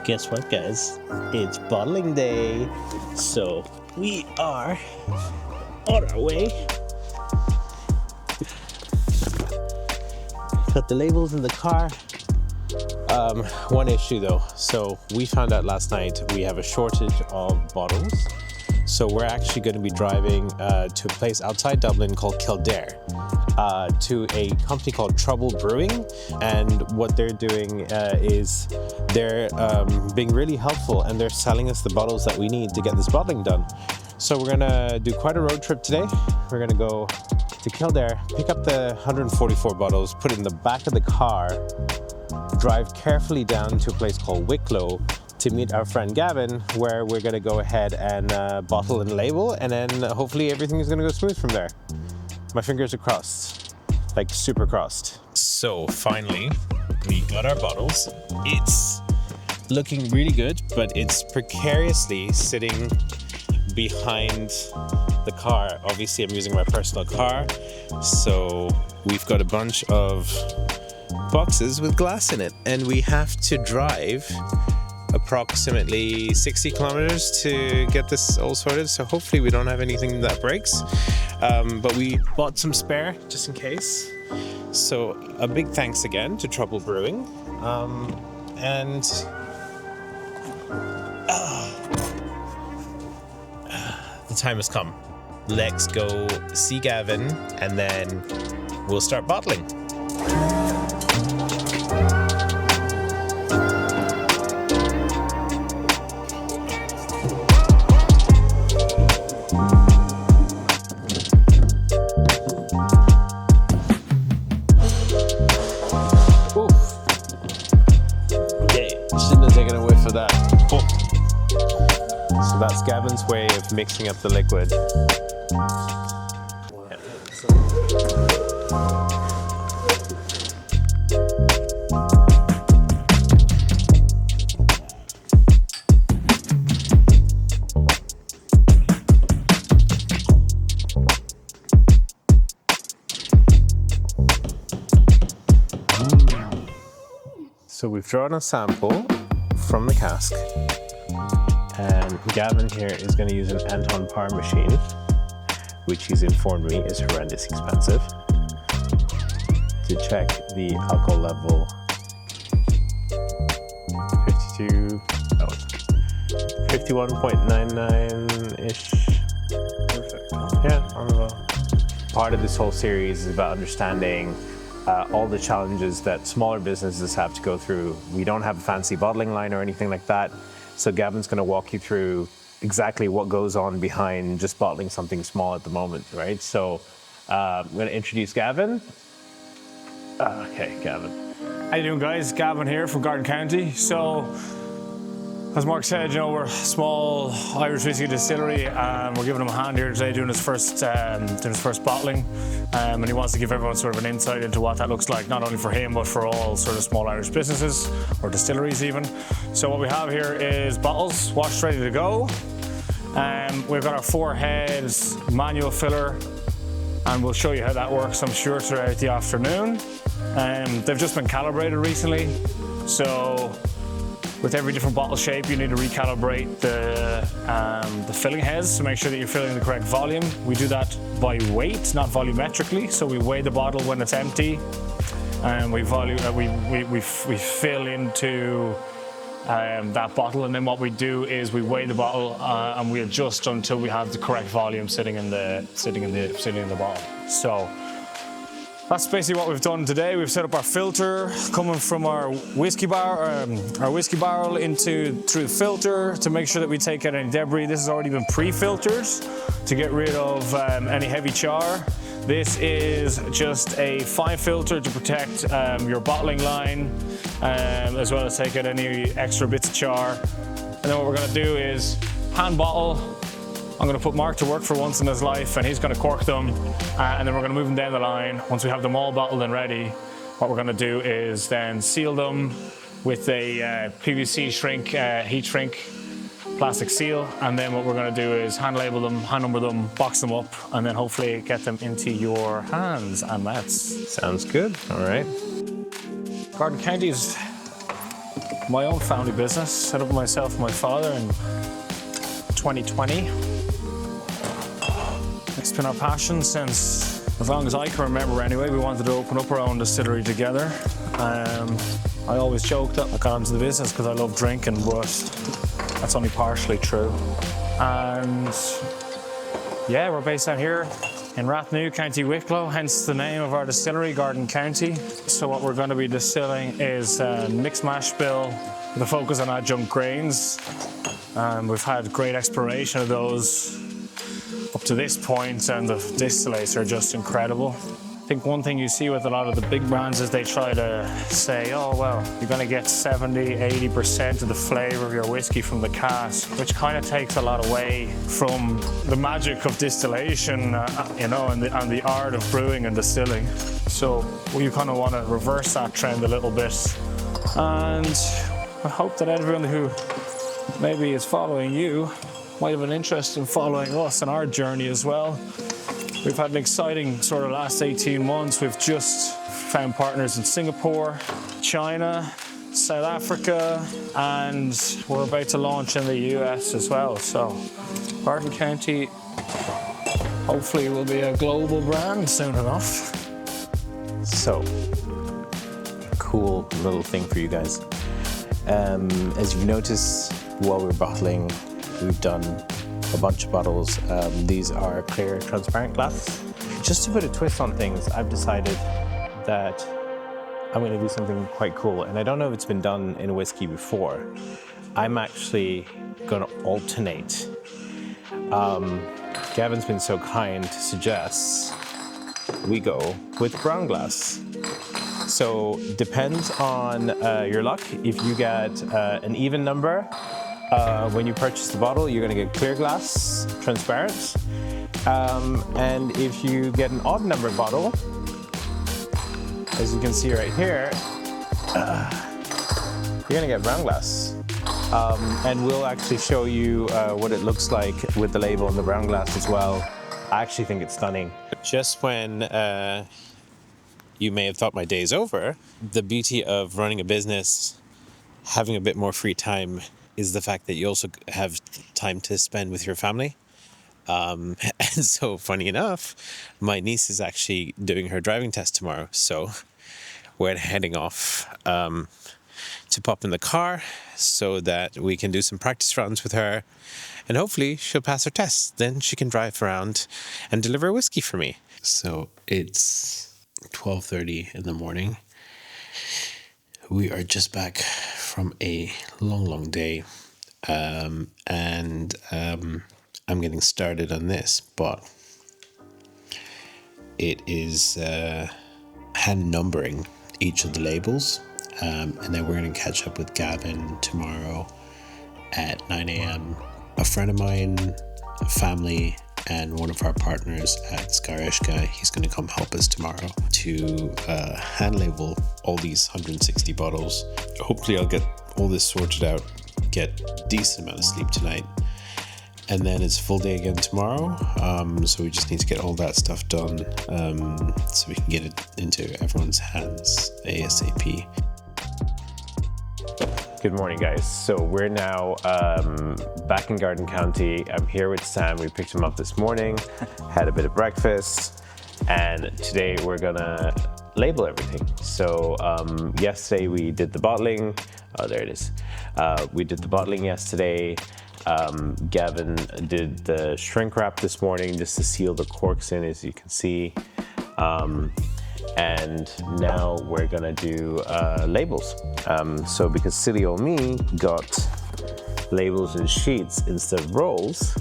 Guess what, guys? It's bottling day. So we are on our way. Put the labels in the car. One issue though. So we found out last night we have a shortage of bottles. So we're actually going to be driving to a place outside Dublin called Kildare, to a company called Brewing. And what they're doing is they're being really helpful, and they're selling us the bottles that we need to get this bottling done. So we're gonna do quite a road trip today. We're gonna go to Kildare, pick up the 144 bottles, put it in the back of the car, drive carefully down to a place called Wicklow to meet our friend Gavin, where we're gonna go ahead and bottle and label, and then hopefully everything is gonna go smooth from there. My fingers are crossed, like super crossed. So finally, we got our bottles. It's looking really good, but it's precariously sitting behind the car. Obviously, I'm using my personal car, so we've got a bunch of boxes with glass in it, and we have to drive approximately 60 kilometers to get this all sorted, so hopefully we don't have anything that breaks, but we bought some spare just in case. So a big thanks again to Brewing, and the time has come. Let's go see Gavin, and then we'll start bottling. So that's Gavin's way of mixing up the liquid. So we've drawn a sample from the cask. And Gavin here is going to use an Anton Par machine, which he's informed me is horrendous expensive, to check the alcohol level. 51.99-ish. Perfect. Yeah, I don't know. Part of this whole series is about understanding all the challenges that smaller businesses have to go through. We don't have a fancy bottling line or anything like that. So Gavin's going to walk you through exactly what goes on behind just bottling something small at the moment, right? So I'm going to introduce Gavin. Okay, Gavin. How you doing, guys? Gavin here from Garden County. So, as Mark said, you know, we're a small Irish whiskey distillery, and we're giving him a hand here today doing his first bottling. And he wants to give everyone sort of an insight into what that looks like, not only for him, but for all sort of small Irish businesses, or distilleries even. So what we have here is bottles, washed, ready to go. We've got our 4 heads manual filler, and we'll show you how that works, I'm sure, throughout the afternoon. They've just been calibrated recently, so with every different bottle shape, you need to recalibrate the filling heads to make sure that you're filling the correct volume. We do that by weight, not volumetrically. So we weigh the bottle when it's empty, and we fill into that bottle. And then what we do is we weigh the bottle and we adjust until we have the correct volume sitting in the bottle. So that's basically what we've done today. We've set up our filter coming from our whiskey barrel through the filter to make sure that we take out any debris. This has already been pre-filtered to get rid of any heavy char. This is just a fine filter to protect your bottling line, as well as take out any extra bits of char. And then what we're going to do is hand bottle. I'm going to put Mark to work for once in his life, and he's going to cork them, and then we're going to move them down the line. Once we have them all bottled and ready, what we're going to do is then seal them with a PVC heat shrink plastic seal, and then what we're going to do is hand label them, hand number them, box them up, and then hopefully get them into your hands and mouths. Sounds good. All right. Garden County is my own family business, set up myself and my father in 2020. It's been our passion since as long as I can remember anyway. We wanted to open up our own distillery together. I always joke that I got into the business because I love drinking, but that's only partially true. And yeah, we're based out here in Rathnew, County Wicklow, hence the name of our distillery, Garden County. So what we're going to be distilling is mixed mash bill with a focus on adjunct grains. We've had great exploration of those up to this point, and the distillates are just incredible. I think one thing you see with a lot of the big brands is they try to say, oh, well, you're going to get 70, 80% of the flavor of your whiskey from the cask, which kind of takes a lot away from the magic of distillation, and the art of brewing and distilling. So you kind of want to reverse that trend a little bit. And I hope that everyone who maybe is following you might have an interest in following us and our journey as well. We've had an exciting sort of last 18 months. We've just found partners in Singapore, China, South Africa, and we're about to launch in the US as well. So Garden County hopefully will be a global brand soon enough. So, cool little thing for you guys. As you've noticed, while we're bottling, we've done a bunch of bottles. These are clear, transparent glass. Just to put a twist on things, I've decided that I'm going to do something quite cool. And I don't know if it's been done in whiskey before. I'm actually going to alternate. Gavin's been so kind to suggest we go with brown glass. So depends on your luck. If you get an even number, when you purchase the bottle, you're going to get clear glass, transparent. And if you get an odd number bottle, as you can see right here, you're going to get brown glass. And we'll actually show you what it looks like with the label and the brown glass as well. I actually think it's stunning. Just when you may have thought my day's over, the beauty of running a business, having a bit more free time, is the fact that you also have time to spend with your family. And so, funny enough, my niece is actually doing her driving test tomorrow. So we're heading off to pop in the car so that we can do some practice runs with her. And hopefully she'll pass her test. Then she can drive around and deliver whiskey for me. So it's 12:30 in the morning. We are just back from a long day, and I'm getting started on this, but it is hand numbering each of the labels, and then we're going to catch up with Gavin tomorrow at 9 a.m. A friend of mine, a family, and one of our partners at Skarishka, he's going to come help us tomorrow to hand label all these 160 bottles. Hopefully I'll get all this sorted out, get a decent amount of sleep tonight, and then it's a full day again tomorrow. So we just need to get all that stuff done so we can get it into everyone's hands ASAP. Good morning, guys. So we're now back in Garden County. I'm here with Sam. We picked him up this morning, had a bit of breakfast, and today we're gonna label everything. So yesterday we did the bottling. Oh, there it is. We did the bottling yesterday. Gavin did the shrink wrap this morning just to seal the corks in, as you can see. And now we're gonna do labels. So because silly old me got labels in sheets instead of rolls,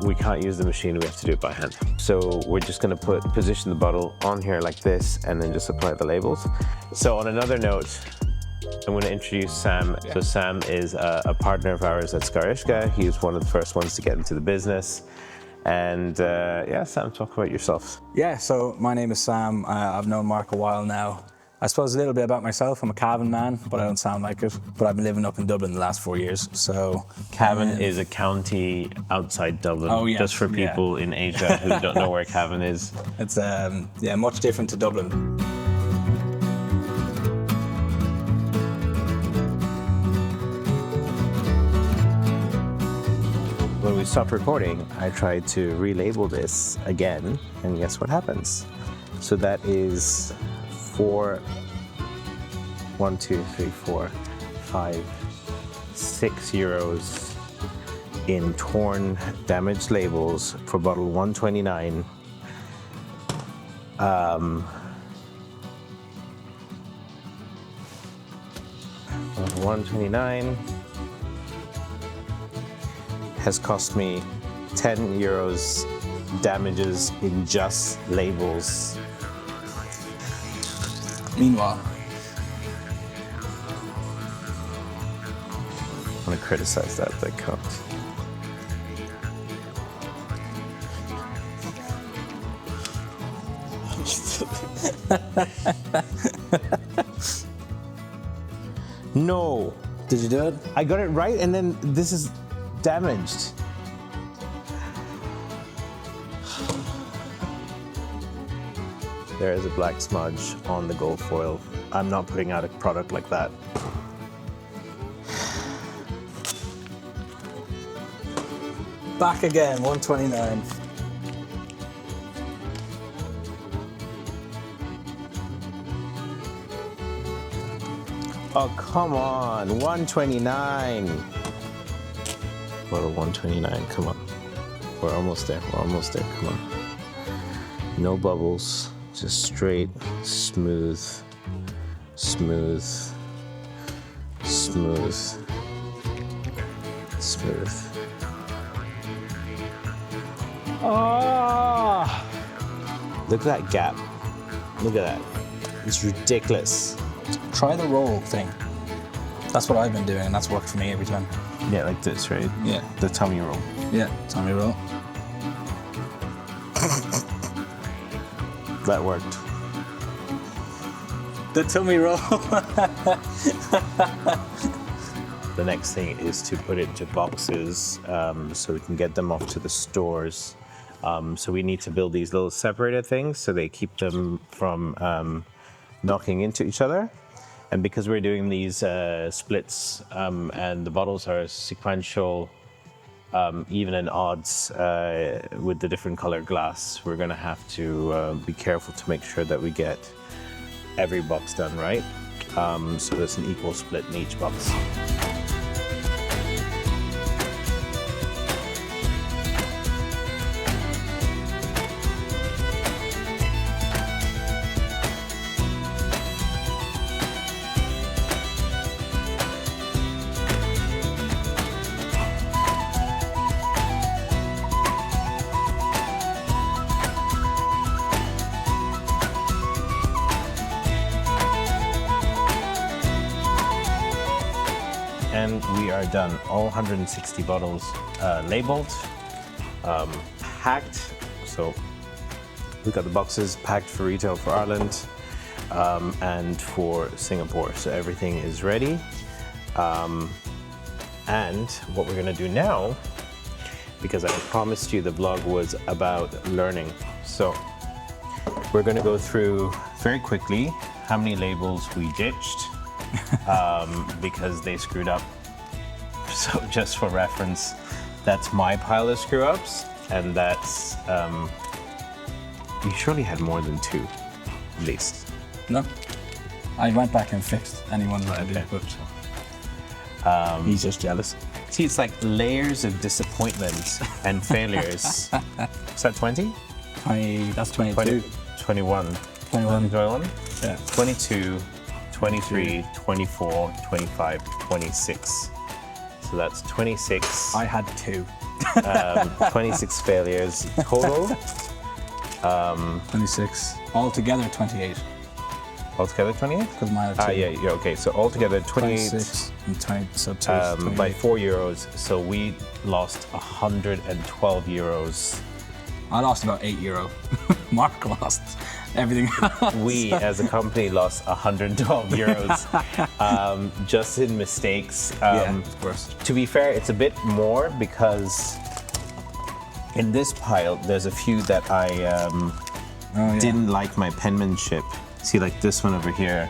we can't use the machine, we have to do it by hand. So we're just gonna position the bottle on here like this and then just apply the labels. So on another note, I'm going to introduce Sam. Yeah. So Sam is a partner of ours at Skarishka. He was one of the first ones to get into the business. And yeah, Sam, talk about yourself. Yeah, so my name is Sam. I've known Mark a while now. I suppose a little bit about myself. I'm a Cavan man, but I don't sound like it. But I've been living up in Dublin the last 4 years. So Cavan is a county outside Dublin. Oh, yeah. Just for people in Asia who don't know where Cavan is. It's yeah, much different to Dublin. we stopped recording, I tried to relabel this again, and guess what happens? So that is 6 euros in torn, damaged labels for bottle 129. 129 has cost me 10 euros damages in just labels. Meanwhile, I'm gonna criticize that can't. No. did you do it? I got it right, and then this is damaged. There is a black smudge on the gold foil. I'm not putting out a product like that. Back again, 129. Oh, come on, 129. Bottle 129, come on. We're almost there, come on. No bubbles, just straight, smooth. Oh! Look at that gap. Look at that. It's ridiculous. Try the roll thing. That's what I've been doing, and that's worked for me every time. Yeah, like this, right? Yeah. The tummy roll. Yeah, tummy roll. That worked. The tummy roll. The next thing is to put it into boxes so we can get them off to the stores. So we need to build these little separator things so they keep them from knocking into each other. And because we're doing these splits and the bottles are sequential, even in odds with the different colored glass, we're gonna have to be careful to make sure that we get every box done right. So there's an equal split in each box. And we are done. All 160 bottles labeled, packed. So we got the boxes packed for retail for Ireland and for Singapore. So everything is ready. And what we're gonna do now, because I promised you the vlog was about learning. So we're gonna go through very quickly how many labels we ditched. Because they screwed up. So just for reference, that's my pile of screw ups, and that's you surely had more than 2, at least. No. I went back and fixed any ones that I did, but he's just jealous. See, it's like layers of disappointment and failures. Is that 20? 20, that's 22. 21. 21. 21? Yeah. 22. 23, 24, 25, 26. So that's 26. I had 2. 26 failures total. 26. Altogether 28. Altogether 28? Because mine are 2. Yeah, okay. So altogether 28 26 and 20, so 2 is 28. by 4 euros. So we lost 112 euros. I lost about €8. Mark lost everything else. We, as a company, lost 112 euros just in mistakes. Yeah, of course. To be fair, it's a bit more because in this pile, there's a few that I didn't like my penmanship. See, like this one over here.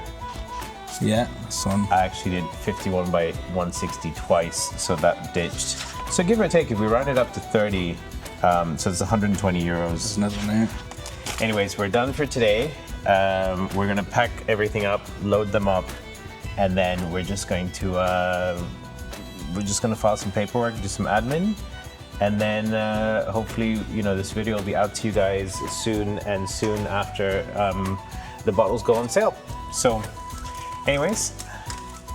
Yeah, this one. I actually did 51 by 160 twice, so that ditched. So give or take, if we run it up to 30, so it's 120 euros. There's another one there. Anyways, we're done for today. We're gonna pack everything up, load them up, and then we're just going to file some paperwork, do some admin, and then hopefully, this video will be out to you guys soon after the bottles go on sale. So, anyways,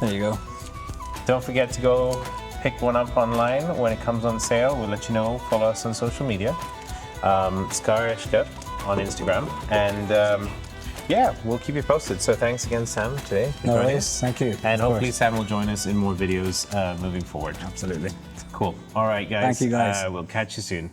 There you go. don't forget to go pick one up online when it comes on sale. We'll let you know. Follow us on social media, Skareshka on Instagram, and yeah, we'll keep you posted. So thanks again, Sam, today. for No joining worries. us. Thank you. And Of hopefully course. Sam will join us in more videos moving forward. Absolutely. Cool. All right, guys. Thank you, guys. We'll catch you soon.